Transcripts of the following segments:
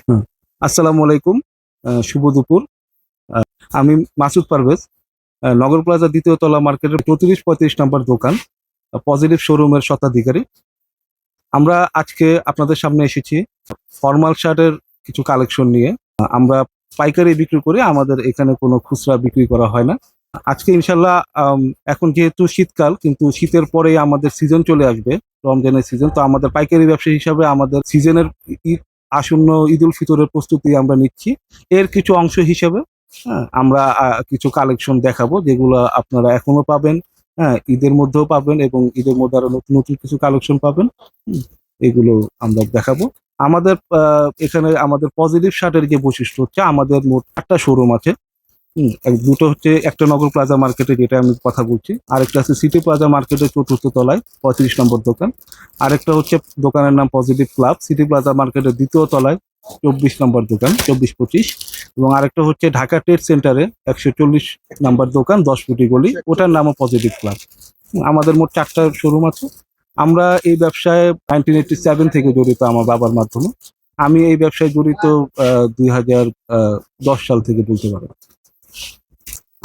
হুম। আসসালামু আলাইকুম। শুভ দুপুর। আ আমি মাসুদ পারভেজ। নগর প্লাজা ২য় তলা মার্কেটের ৩৪-৩৫ নম্বর দোকান, পজিটিভ শোরুমের স্বত্বাধিকারী। আমরা আজকে আপনাদের সামনে এসেছি ফরমাল শার্টের কিছু কালেকশন নিয়ে। আমরা পাইকারি বিক্রি করি। আমাদের এখানে কোনো খুচরা বিক্রি করা হয় না। আজকে ইনশাআল্লাহ এখন যেহেতু শীতকাল, কিন্তু শীতের পরেই আমাদের সিজন চলে আসবে, রমজানের সিজন। তো আমাদের পাইকারি ব্যবসা হিসাবে আমাদের সিজনের ঈদ আসন্ন ঈদুল ফিতরের প্রস্তুতি আমরা নিচ্ছি। এর কিছু অংশ হিসেবে আমরা কিছু কালেকশন দেখাবো, যেগুলো আপনারা এখনো পাবেন, ঈদের মধ্যেও পাবেন এবং ঈদের মধ্যে আরো নতুন, নতুন কিছু কালেকশন পাবেন। হুম, এগুলো আমরা দেখাবো। আমাদের এখানে আমাদের পজিটিভ শার্টের যে বৈশিষ্ট্য হচ্ছে, আমাদের মোট ৪ টা শোরুম আছে। দুটো হচ্ছে একটা নগর প্লাজা মার্কেটে, যেটা আমি কথা বলছি। আরেকটা আছে সিটি প্লাজা মার্কেটের ৪র্থ তলায় ৩৫ নম্বর দোকান। আরেকটা হচ্ছে দোকানের নাম পজিটিভ ক্লাব, সিটি প্লাজা মার্কেটের ২য় তলায় ২৪ নম্বর দোকান, ২৪-২৫। এবং আরেকটা হচ্ছে ঢাকা ট্রেড সেন্টারে ১৪০ নাম্বার দোকান, ১০ ফুটি গলি, ওটার নামও পজিটিভ ক্লাব। আমাদের মোট ৪ টা শোরুম আছে। আমরা এই ব্যবসায় 1987 থেকে জড়িত আমার বাবার মাধ্যমে। আমি এই ব্যবসায় জড়িত ২০১০ সাল থেকে বলতে পারেন।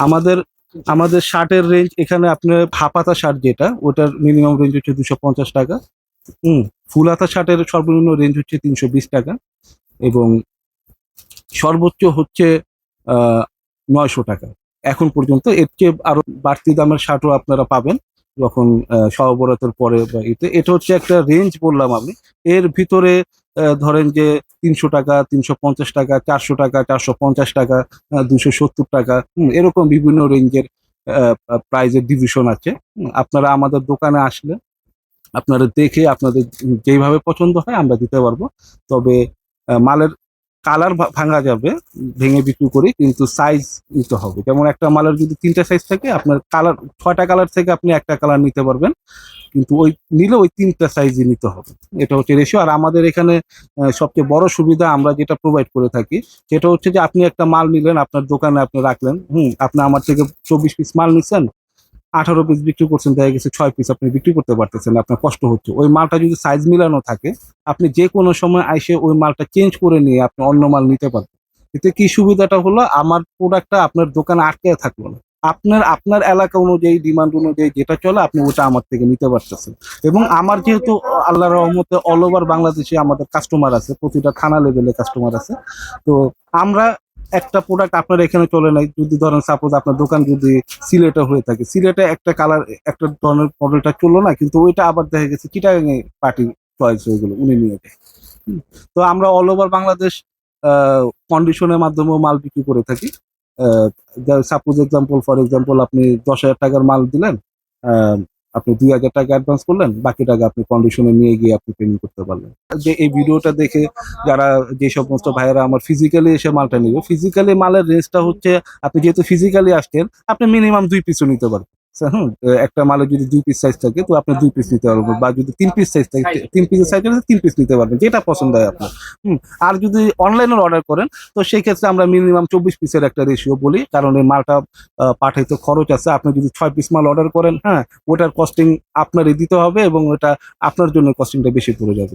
আমাদের আমাদের শার্টের রেঞ্জ এখানে আপনার হাফ হাতা শার্ট যেটা, ওটার মিনিমাম রেঞ্জ হচ্ছে ২৫০ টাকা। হুম। ফুল হাতা শার্টের সর্বনিম্ন রেঞ্জ হচ্ছে ৩২০ টাকা এবং সর্বোচ্চ হচ্ছে আ ৯০০ টাকা। এখন পর্যন্ত এর চেয়ে আরো বাড়তি দামের শার্টও আপনারা পাবেন যখন শবে বরাতের পরে বা ঈদে। এটা হচ্ছে একটা রেঞ্জ বললাম আমি। এর ভিতরে ধরেন যে ৳৩০০ টাকা, ৳৩৫০ টাকা, ৳৪০০ টাকা, ৳৪৫০ টাকা, ৳২৭০ টাকা, এরকম বিভিন্ন রেঞ্জের আ আ প্রাইজের ডিভিশন আছে। আপনারা আমাদের দোকানে আসলে আপনারা দেখে আপনাদের যেইভাবে পছন্দ হয় আমরা দিতে পারবো। তবে মালের কালার ভাঙা যাবে, ভেঙে বিক্রি করি, কিন্তু সাইজ নিতে হবে। যেমন একটা মালের যদি ৩ টা সাইজ থাকে, আপনার কালার ৬ টা কালার থেকে আপনি ১ টা কালার নিতে পারবেন। কিন্তু নিলে ওই ৩ টা সাইজই নিতে হবে। এটা হচ্ছে রেশিও। আর আমাদের এখানে সবচেয়ে বড় সুবিধা আমরা যেটা প্রোভাইড করে থাকি, সেটা হচ্ছে যে আপনি একটা মাল নিলেন, আপনার দোকানে আপনি রাখলেন। আপনি আমার থেকে ২৪ পিস মাল নিছেন, ১৮ পিস বিক্রি করছেন, দেখা গেছে ৬ পিস আপনি বিক্রি করতে পারতেছেন না, আপনার কষ্ট হচ্ছে। ওই মালটা যদি সাইজ মিলানো থাকে, আপনি যেকোনো সময় আইসে ওই মালটা চেঞ্জ করে নিয়ে আপনি অন্য মাল নিতে পারবেন। এতে কি সুবিধাটা হলো, আমার প্রোডাক্টটা আপনার দোকানে আটকায়া থাকলো না। আপনার আপনার এলাকা অনুযায়ী, ডিমান্ড অনুযায়ী যেটা চলে, আপনি ওটা আমার থেকে নিতে পারতেছেন। এবং আমার যেহেতু আল্লাহর রহমতে অল ওভার বাংলাদেশে আমাদের কাস্টমার আছে, প্রতিটা থানা লেভেলে কাস্টমার আছে। তো আমরা একটা প্রোডাক্ট আপনার এখানে চলে নাই, যদি ধরেন সাপোজ আপনার দোকান যদি সিলেটে হয়ে থাকে, সিলেটে একটা কালার একটা ধরনের মডেলটা চললো না, কিন্তু ওইটা আবার দেখা গেছে চিটাগাং পার্টি চয়েস হয়ে গেল, উনি নিয়ে যায়। হুম। তো আমরা অল ওভার বাংলাদেশ কন্ডিশনের মাধ্যমেও মাল বিক্রি করে থাকি। সাপোজ এক্সাম্পল, ফর এক্সাম্পল, আপনি ১০,০০০ টাকার মাল দিলেন, আ আপনি ২,০০০ টাকা অ্যাডভান্স করলেন, বাকি টাকা আপনি কন্ডিশনে নিয়ে গিয়ে আপনি পেমেন্ট করতে পারলেন। যে এই ভিডিওটা দেখে যারা, যে সমস্ত ভাইয়েরা আমার ফিজিক্যালি এসে মালটা নিবে, ফিজিক্যালি মালের রেঞ্জটা হচ্ছে, আপনি যেহেতু ফিজিক্যালি আসছেন, আপনি মিনিমাম ২ পিসও নিতে পারবেন। একটা মালের যদি ২ পিস সাইজ থাকে, তো আপনি ২ পিস নিতে পারবেন, বা যদি ৩ পিস সাইজ থাকে, ৩ পিসের সাইজ হলে ৩ পিস নিতে পারবেন, যেটা পছন্দ হয় আপনার। হুম। আর যদি অনলাইনে অর্ডার করেন, তো সেই ক্ষেত্রে আমরা মিনিমাম ২৪ পিসের একটা রেশিও বলি, কারণ এই মালটা পাঠাইতে খরচ আছে। আপনি যদি ৬ পিস মাল অর্ডার করেন, ওটার কস্টিং আপনারই দিতে হবে এবং ওটা আপনার জন্য কস্টিংটা বেশি পড়ে যাবে।